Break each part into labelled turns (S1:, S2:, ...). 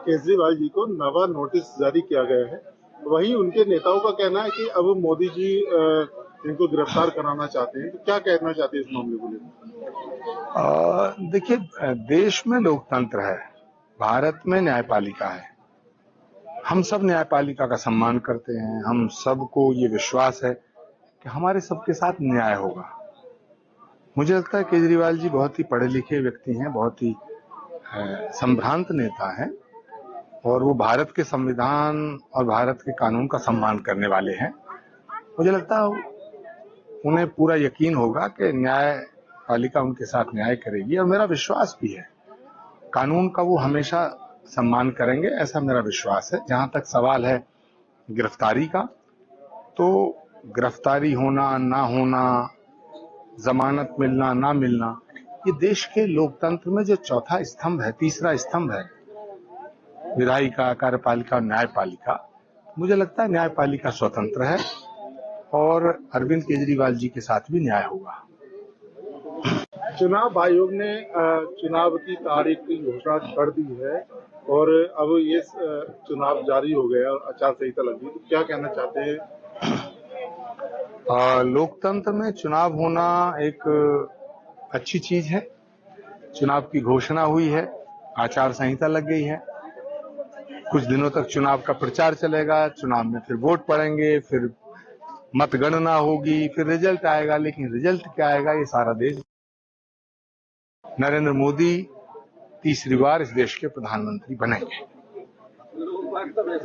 S1: केजरीवाल जी को नवा नोटिस जारी किया गया है। वहीं उनके नेताओं का कहना है कि अब मोदी जी इनको गिरफ्तार कराना चाहते हैं। तो क्या कहना चाहते हैं इस मामले को लेकर?
S2: देखिए, देश में लोकतंत्र है, भारत में न्यायपालिका है। हम सब न्यायपालिका का सम्मान करते हैं। हम सबको ये विश्वास है कि हमारे सबके साथ न्याय होगा। मुझे लगता है केजरीवाल जी बहुत ही पढ़े लिखे व्यक्ति हैं, बहुत ही संभ्रांत नेता हैं और वो भारत के संविधान और भारत के कानून का सम्मान करने वाले हैं। मुझे लगता है उन्हें पूरा यकीन होगा कि न्यायपालिका उनके साथ न्याय करेगी और मेरा विश्वास भी है कानून का वो हमेशा सम्मान करेंगे, ऐसा मेरा विश्वास है। जहां तक सवाल है गिरफ्तारी का, तो गिरफ्तारी होना ना होना, जमानत मिलना ना मिलना, ये देश के लोकतंत्र में जो चौथा स्तंभ है, तीसरा स्तंभ है, विधायिका, कार्यपालिका और न्यायपालिका। मुझे लगता है न्यायपालिका स्वतंत्र है और अरविंद केजरीवाल जी के साथ भी न्याय होगा।
S1: चुनाव आयोग ने चुनाव की तारीख की घोषणा कर दी है और अब ये चुनाव जारी हो गया और आचार संहिता लगी, तो क्या कहना चाहते हैं?
S2: लोकतंत्र में चुनाव होना एक अच्छी चीज है। चुनाव की घोषणा हुई है, आचार संहिता लग गई है। कुछ दिनों तक चुनाव का प्रचार चलेगा, चुनाव में फिर वोट पड़ेंगे, फिर मतगणना होगी, फिर रिजल्ट आएगा। लेकिन रिजल्ट क्या आएगा ये सारा देश। नरेंद्र मोदी तीसरी बार इस देश के प्रधानमंत्री बनेंगे।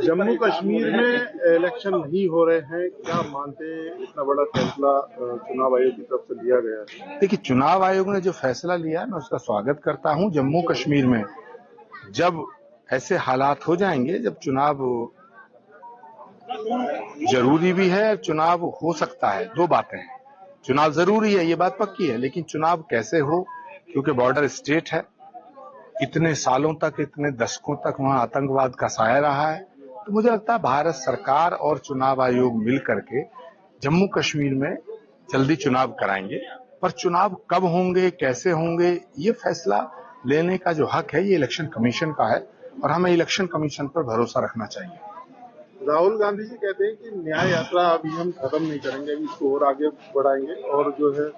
S1: जम्मू कश्मीर में इलेक्शन नहीं हो रहे हैं, क्या मानते हैं इतना बड़ा फैसला चुनाव आयोग की तरफ से लिया गया है?
S2: देखिए, चुनाव आयोग ने जो फैसला लिया है मैं उसका स्वागत करता हूं। जम्मू कश्मीर में जब ऐसे हालात हो जाएंगे, जब चुनाव जरूरी भी है, चुनाव हो सकता है, दो बातें हैं। चुनाव जरूरी है, ये बात पक्की है, लेकिन चुनाव कैसे हो, क्योंकि बॉर्डर स्टेट है, इतने सालों तक, इतने दशकों तक वहां आतंकवाद का साया रहा है। तो मुझे लगता है भारत सरकार और चुनाव आयोग मिल करके जम्मू कश्मीर में जल्दी चुनाव कराएंगे। पर चुनाव कब होंगे, कैसे होंगे, ये फैसला लेने का जो हक है ये इलेक्शन कमीशन का है और हमें इलेक्शन कमीशन पर भरोसा रखना चाहिए।
S1: राहुल गांधी जी कहते हैं कि न्याय यात्रा अभी हम खत्म नहीं करेंगे, अभी इसको और आगे बढ़ाएंगे और जो है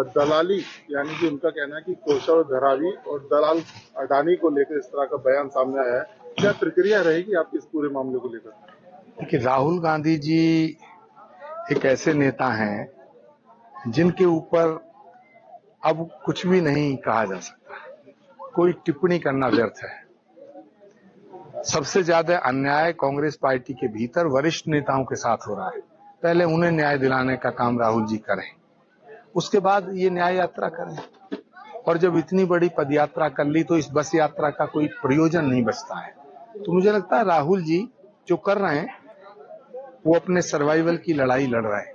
S1: दलाली, यानी कि उनका कहना है कि कोशल धरावी और दलाल अडानी को लेकर इस तरह का बयान सामने आया है। क्या प्रक्रिया रहेगी आपके इस पूरे मामले को लेकर?
S2: देखिए, राहुल गांधी जी एक ऐसे नेता हैं जिनके ऊपर अब कुछ भी नहीं कहा जा सकता, कोई टिप्पणी करना व्यर्थ है। सबसे ज्यादा अन्याय कांग्रेस पार्टी के भीतर वरिष्ठ नेताओं के साथ हो रहा है। पहले उन्हें न्याय दिलाने का काम राहुल जी करें, उसके बाद ये न्याय यात्रा करें। और जब इतनी बड़ी पदयात्रा कर ली तो इस बस यात्रा का कोई प्रयोजन नहीं बचता है। तो मुझे लगता है राहुल जी जो कर रहे हैं वो अपने सर्वाइवल की लड़ाई लड़ रहे हैं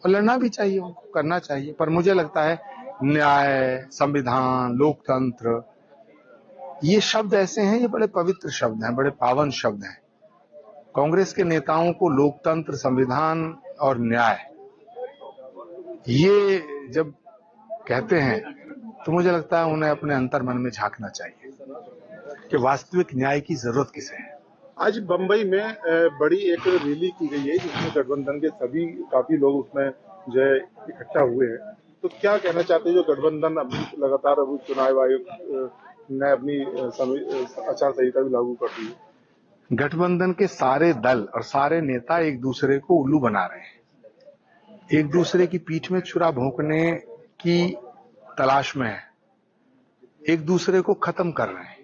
S2: और लड़ना भी चाहिए, उनको करना चाहिए। पर मुझे लगता है न्याय, संविधान, लोकतंत्र, ये शब्द ऐसे हैं, ये बड़े पवित्र शब्द हैं, बड़े पावन शब्द हैं। कांग्रेस के नेताओं को लोकतंत्र, संविधान और न्याय ये जब कहते हैं तो मुझे लगता है उन्हें अपने अंतर मन में झांकना चाहिए कि वास्तविक न्याय की जरूरत किसे है।
S1: आज बंबई में बड़ी एक रैली की गई है जिसमें गठबंधन के सभी काफी लोग उसमें जो है इकट्ठा हुए हैं। तो क्या कहना चाहते हैं, जो गठबंधन अभी लगातार अभी चुनाव आयोग ने अपनी आचार संहिता भी लागू कर दी है?
S2: गठबंधन के सारे दल और सारे नेता एक दूसरे को उल्लू बना रहे हैं, एक दूसरे की पीठ में छुरा भोंकने की तलाश में है, एक दूसरे को खत्म कर रहे हैं।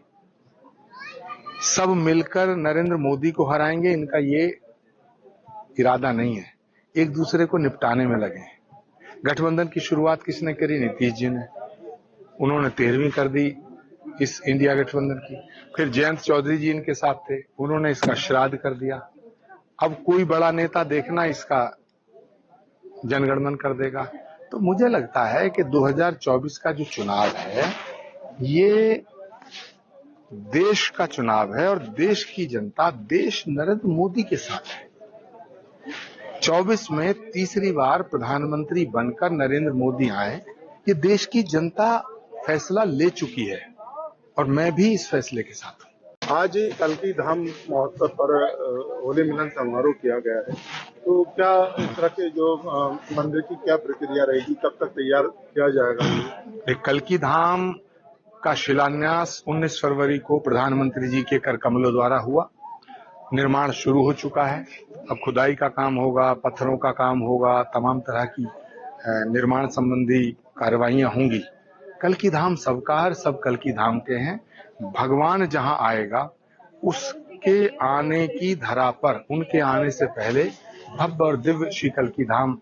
S2: सब मिलकर नरेंद्र मोदी को हराएंगे, इनका ये इरादा नहीं है। एक दूसरे को निपटाने में लगे हैं। गठबंधन की शुरुआत किसने करी? नीतीश जी ने। उन्होंने 13वीं कर दी इस इंडिया गठबंधन की। फिर जयंत चौधरी जी इनके साथ थे, उन्होंने इसका श्राद्ध कर दिया। अब कोई बड़ा नेता देखना इसका जनगणमन कर देगा। तो मुझे लगता है कि 2024 का जो चुनाव है ये देश का चुनाव है और देश की जनता, देश नरेंद्र मोदी के साथ है। 24 में तीसरी बार प्रधानमंत्री बनकर नरेंद्र मोदी आए, ये देश की जनता फैसला ले चुकी है और मैं भी इस फैसले के साथ हूं।
S1: आज कल्की धाम महोत्सव पर होली मिलन समारोह किया गया है, तो क्या इस तरह के जो मंदिर की क्या प्रक्रिया रहेगी, कब तक तैयार किया जाएगा?
S2: कल्की धाम का शिलान्यास 19 फरवरी को प्रधानमंत्री जी के कर कमलों द्वारा हुआ। निर्माण शुरू हो चुका है। अब खुदाई का काम होगा, पत्थरों का काम होगा, तमाम तरह की निर्माण संबंधी कार्रवाइयां होंगी। कल्की धाम सबका है, सब कल्की धाम के हैं। भगवान जहां आएगा उसके आने की धरा पर, उनके आने से पहले भव्य और दिव्य श्री कल्की धाम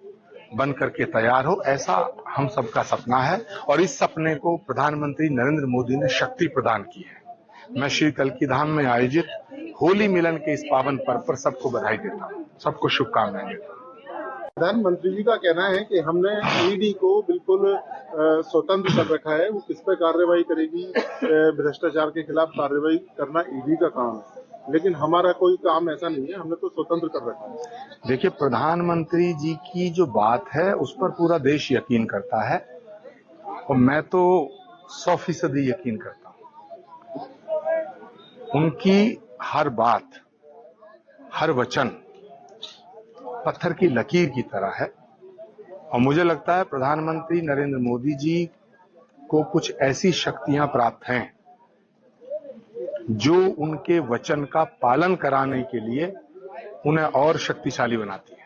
S2: बन करके तैयार हो, ऐसा हम सबका सपना है। और इस सपने को प्रधानमंत्री नरेंद्र मोदी ने शक्ति प्रदान की है। मैं श्री कल्की धाम में आयोजित होली मिलन के इस पावन पर्व पर सबको बधाई देता हूं, सबको शुभकामनाएं देता हूं।
S1: प्रधानमंत्री जी का कहना है कि हमने ईडी को बिल्कुल स्वतंत्र कर रखा है, वो किस पर कार्रवाई करेगी, भ्रष्टाचार के खिलाफ कार्रवाई करना ईडी का काम है, लेकिन हमारा कोई काम ऐसा नहीं है, हमने तो स्वतंत्र कर रखा है।
S2: देखिए, प्रधानमंत्री जी की जो बात है उस पर पूरा देश यकीन करता है और मैं तो 100% यकीन करता हूं। उनकी हर बात, हर वचन पत्थर की लकीर की तरह है और मुझे लगता है प्रधानमंत्री नरेंद्र मोदी जी को कुछ ऐसी शक्तियां प्राप्त हैं जो उनके वचन का पालन कराने के लिए उन्हें और शक्तिशाली बनाती है।